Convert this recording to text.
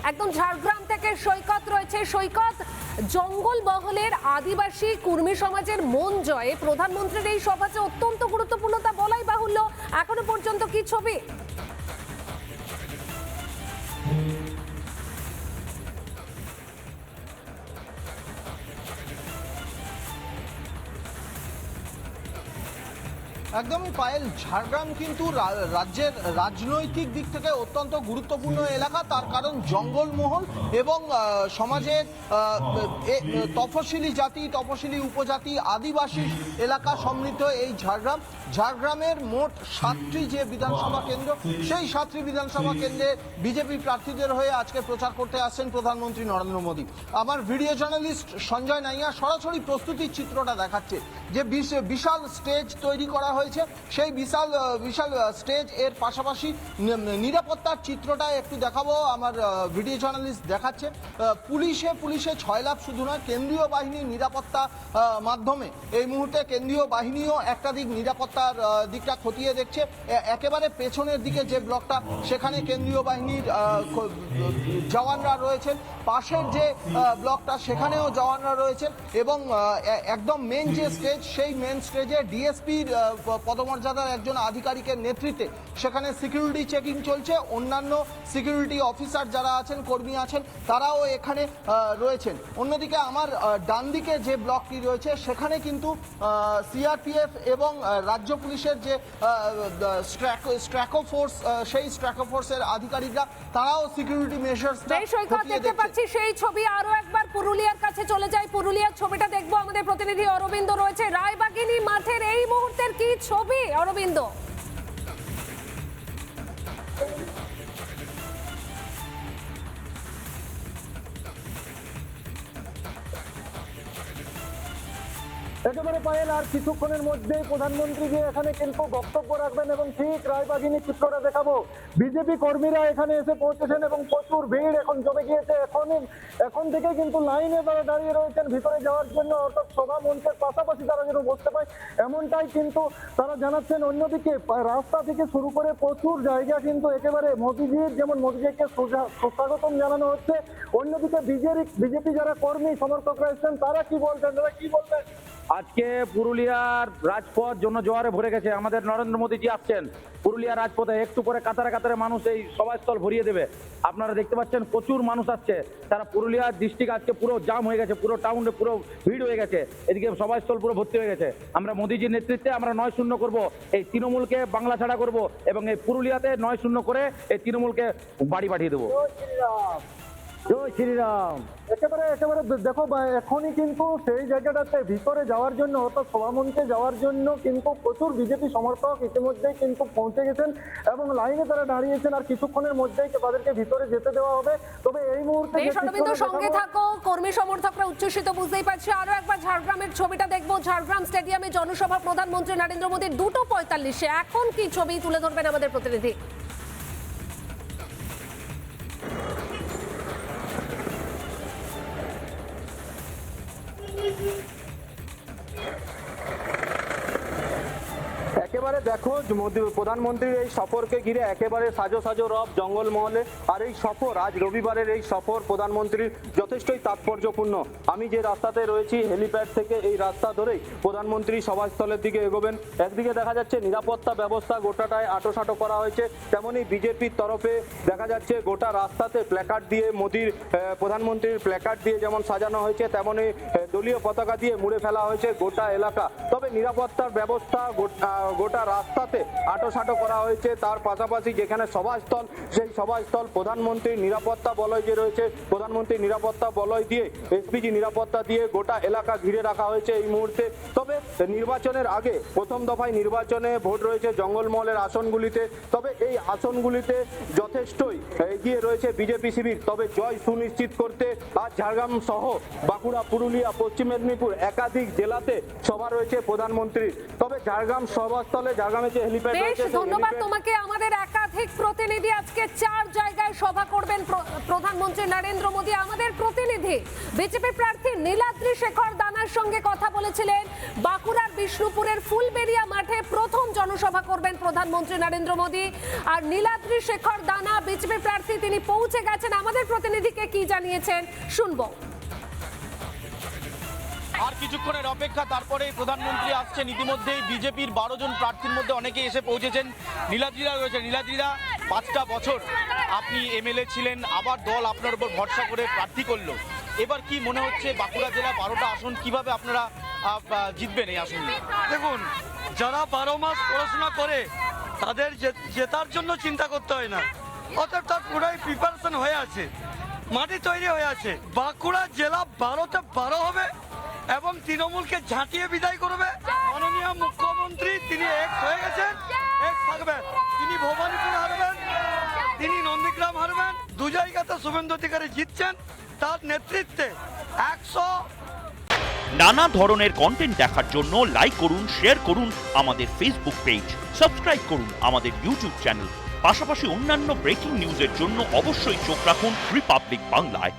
একদম ঝাড়গ্রাম থেকে সৈকত রয়েছে। সৈকত, জঙ্গল মহলের আদিবাসী কুর্মী সমাজের মন জয়ে প্রধানমন্ত্রীর এই সভা যে অত্যন্ত গুরুত্বপূর্ণ তা বলাই বাহুল্য। এখনো পর্যন্ত কি ছবি? একদমই পায়েল, ঝাড়গ্রাম কিন্তু রাজ্যের রাজনৈতিক দিক থেকে অত্যন্ত গুরুত্বপূর্ণ এলাকা। তার কারণ জঙ্গলমহল এবং সমাজের তফসিলি জাতি, তফসিলি উপজাতি, আদিবাসী এলাকা সমৃদ্ধ এই ঝাড়গ্রামের মোট 7টি যে বিধানসভা কেন্দ্র, সেই 7টি বিধানসভা কেন্দ্রে বিজেপি প্রার্থীদের হয়ে আজকে প্রচার করতে আসছেন প্রধানমন্ত্রী নরেন্দ্র মোদী। আমার ভিডিও জার্নালিস্ট সঞ্জয় নাইয়া সরাসরি প্রস্তুতির চিত্রটা দেখাচ্ছে যে বিশাল স্টেজ তৈরি করা হয়েছে। সেই বিশাল স্টেজ এর পাশাপাশি নিরাপত্তার চিত্রটা একটু দেখাবো। আমার ভিডিও জার্নালিস্ট দেখাচ্ছে পুলিশে 6 লাখ শুধু নয়, কেন্দ্রীয় বাহিনীর নিরাপত্তা মাধ্যমে এই মুহূর্তে কেন্দ্রীয় বাহিনীও একটা দিক নিরাপত্তার দিকটা খতিয়ে দেখছে। একেবারে পেছনের দিকে যে ব্লকটা, সেখানে কেন্দ্রীয় বাহিনীর জওয়ানরা রয়েছেন। পাশের যে ব্লকটা, সেখানেও জওয়ানরা রয়েছেন। এবং একদম মেন যে স্টেজ, সেই মেন স্টেজে ডিএসপির পদমর্যাদার একজন আধিকারিকের নেতৃত্বে সেখানে সিকিউরিটি চেকিং চলছে। অন্যান্য সিকিউরিটি অফিসার যারা আছেন, কর্মী আছেন, তারাও এখানে রয়েছেন। অন্যদিকে আমার ডান দিকে যে ব্লকটি রয়েছে, সেখানে কিন্তু সিআরপিএফ এবং রাজ্য পুলিশের যে স্ট্র্যাকো ফোর্স, সেই স্ট্র্যাকো ফোর্সের আধিকারিকরা তারাও সিকিউরিটি মেজার্স দেখতে পাচ্ছি সেই ছবি। আরো একবার পুরুলিয়ার কাছে চলে যাই, পুরুলিয়ার ছবিটা দেখবো। আমাদের প্রতিনিধি অরবিন্দ রয়েছে রায়বাগিনী মাঠের এই মুহূর্তের কি ছবি অরবিন্দ? একেবারে পায়েল, আর কিছুক্ষণের মধ্যেই প্রধানমন্ত্রী যে এখানে কিন্তু বক্তব্য রাখবেন এবং ঠিক রায়বাগিনী চিত্রটা দেখাবো। বিজেপি কর্মীরা এখানে এসে পৌঁছেছেন এবং প্রচুর ভিড় এখন জমে গিয়েছে। এখন থেকে কিন্তু লাইনে তারা দাঁড়িয়ে রয়েছেন ভিতরে যাওয়ার জন্য, অর্থাৎ সভা মঞ্চের পাশাপাশি তারা যেন বসতে পায় এমনটাই কিন্তু তারা জানাচ্ছেন। অন্যদিকে রাস্তা থেকে শুরু করে প্রচুর জায়গা কিন্তু একেবারে মোদিজির, যেমন মোদিজিকে সুস্বাগতম জানানো হচ্ছে। অন্যদিকে বিজেপি যারা কর্মী সমর্থকরা এসেছেন, তারা কি বলছেন, আজকে পুরুলিয়ার রাজপথ জনজোয়ারে ভরে গেছে। আমাদের নরেন্দ্র মোদীজি আসছেন পুরুলিয়া রাজপথে, একটু পরে কাতারে কাতারে মানুষ এই সভাস্থল ভরিয়ে দেবে। আপনারা দেখতে পাচ্ছেন প্রচুর মানুষ আসছে। তারা পুরুলিয়ার ডিস্ট্রিক্ট আজকে পুরো জাম হয়ে গেছে, পুরো টাউনে পুরো ভিড় হয়ে গেছে। এদিকে সভাস্থল পুরো ভর্তি হয়ে গেছে। আমরা মোদীজির নেতৃত্বে আমরা 9-0 করব, এই তৃণমূলকে বাংলা ছাড়া করব এবং এই পুরুলিয়াতে 9-0 করে এই তৃণমূলকে বাড়ি পাঠিয়ে দেবো। জয় শ্রীরাম। একেবারে দেখো, এখনই কিন্তু সেই জায়গাটাতে ভিতরে যাওয়ার জন্য, অর্থাৎ সভামঞ্চে যাওয়ার জন্য কিন্তু প্রচুর বিজেপি সমর্থক ইতিমধ্যেই কিন্তু পৌঁছে গেছেন এবং লাইনে তারা দাঁড়িয়েছেন। আর কিছুক্ষণের মধ্যেই তাদেরকে ভিতরে যেতে দেওয়া হবে। তবে এই মুহূর্তে সঙ্গে থাকো, কর্মী সমর্থকরা উচ্ছ্বসিত, বুঝতেই পারছি। আরো একবার ঝাড়গ্রামের ছবিটা দেখবো। ঝাড়গ্রাম স্টেডিয়ামে জনসভা প্রধানমন্ত্রী নরেন্দ্র মোদীর 2:45। এখন কি ছবি তুলে ধরবেন আমাদের প্রতিনিধি? একেবারে দেখো, প্রধানমন্ত্রীর এই সফরকে ঘিরে একেবারে সাজো সাজো রব জঙ্গলমহলে। আর এই সফর, আজ রবিবারের এই সফর প্রধানমন্ত্রীর যথেষ্টই তাৎপর্যপূর্ণ। আমি যে রাস্তাতে রয়েছি, হেলিপ্যাড থেকে এই রাস্তা ধরেই প্রধানমন্ত্রী সভাস্থলের দিকে এগোবেন। একদিকে দেখা যাচ্ছে নিরাপত্তা ব্যবস্থা গোটাটায় আঁটোসাঁটো করা হয়েছে, তেমনি বিজেপির তরফে দেখা যাচ্ছে গোটা রাস্তাতে প্ল্যাকার্ড দিয়ে প্রধানমন্ত্রীর প্ল্যাকার্ড দিয়ে যেমন সাজানো হয়েছে, তেমনি দলীয় পতাকা দিয়ে মুড়ে ফেলা হয়েছে গোটা এলাকা। তবে নিরাপত্তার ব্যবস্থা গোটা রাস্তাতে আঁটোসাঁটো করা হয়েছে। তার পাশাপাশি যেখানে সভাস্থল, সেই সভাস্থল প্রধানমন্ত্রীর নিরাপত্তা বলয় যে রয়েছে, প্রধানমন্ত্রীর নিরাপত্তা বলয় দিয়ে, এসপিজি নিরাপত্তা দিয়ে গোটা এলাকা ঘিরে রাখা হয়েছে এই মুহূর্তে। তবে নির্বাচনের আগে, প্রথম দফায় নির্বাচনে ভোট রয়েছে জঙ্গলমহলের আসনগুলিতে। তবে এই আসনগুলিতে যথেষ্টই এগিয়ে রয়েছে বিজেপি শিবির। তবে জয় সুনিশ্চিত করতে আজ ঝাড়গ্রাম সহ বাঁকুড়া, পুরুলিয়া, পশ্চিম মেদিনীপুর একাধিক জেলাতে সভা রয়েছে প্রধানমন্ত্রী। তবে ঝাড়গ্রাম সভাস্থলে ঝাড়গ্রামে যে হেলিপ্যাড বেশ রয়েছে, সেই ধন্যবাদ হেলিপ্যাড- তোমাকে। আমাদের একাধিক প্রতিনিধি আজকে 4 জায়গায় সভা করবেন প্রধানমন্ত্রী নরেন্দ্র মোদী। আমাদের প্রতিনিধি বিজেপি প্রার্থী নীলাদ্রি শেখর দানার সঙ্গে কথা বলেছিলেন। বাঁকুড়ার বিষ্ণুপুরের ফুলবেড়িয়া মাঠে প্রথম জনসভা করবেন প্রধানমন্ত্রী নরেন্দ্র মোদী। আর নীলাদ্রি শেখর দানা বিজেপি প্রার্থী, তিনি পৌঁছে গেছেন। আমাদের প্রতিনিধিকে কি জানিয়েছেন শুনবো। আর কিছুক্ষণের অপেক্ষা, তারপরেই প্রধানমন্ত্রী আসছেন। ইতিমধ্যেই বিজেপির 12 জন প্রার্থীর মধ্যে অনেকেই এসে পৌঁছেছেন। নীলাদ্রিরা রয়েছে। নীলাদ্রিরা, 5টা বছর আপনি এমএলএ ছিলেন, আবার দল আপনার উপর ভরসা করে প্রার্থী করলো। এবার কি মনে হচ্ছে বাঁকুড়া জেলা 12টা আসন কিভাবে আপনারা জিতবেন এই আসন? দেখুন, যারা 12 মাস পড়াশোনা করে তাদের জেতার জন্য চিন্তা করতে হয় না, অতএব তার পুরাই প্রিপারেশন হয়ে আছে, মাটি তৈরি হয়ে আছে। বাঁকুড়া জেলা 12তে 12 হবে এবং তৃণমূলকে ঝাঁটিয়ে বিদায় করবে। মাননীয় মুখ্যমন্ত্রী তিনি এক্স হয়ে গেছেন, এক্স থাকবেন। তিনি ভবানীপুর হারবেন, তিনি নন্দীগ্রাম হারবেন, 2 জায়গাতে শুভেন্দু অধিকারী জিতছেন তার নেতৃত্বে। 100 নানা ধরনের কন্টেন্ট দেখার জন্য লাইক করুন, শেয়ার করুন আমাদের ফেসবুক পেজ, সাবস্ক্রাইব করুন আমাদের ইউটিউব চ্যানেল। পাশাপাশি অন্যান্য ব্রেকিং নিউজের জন্য অবশ্যই চোখ রাখুন রিপাবলিক বাংলায়।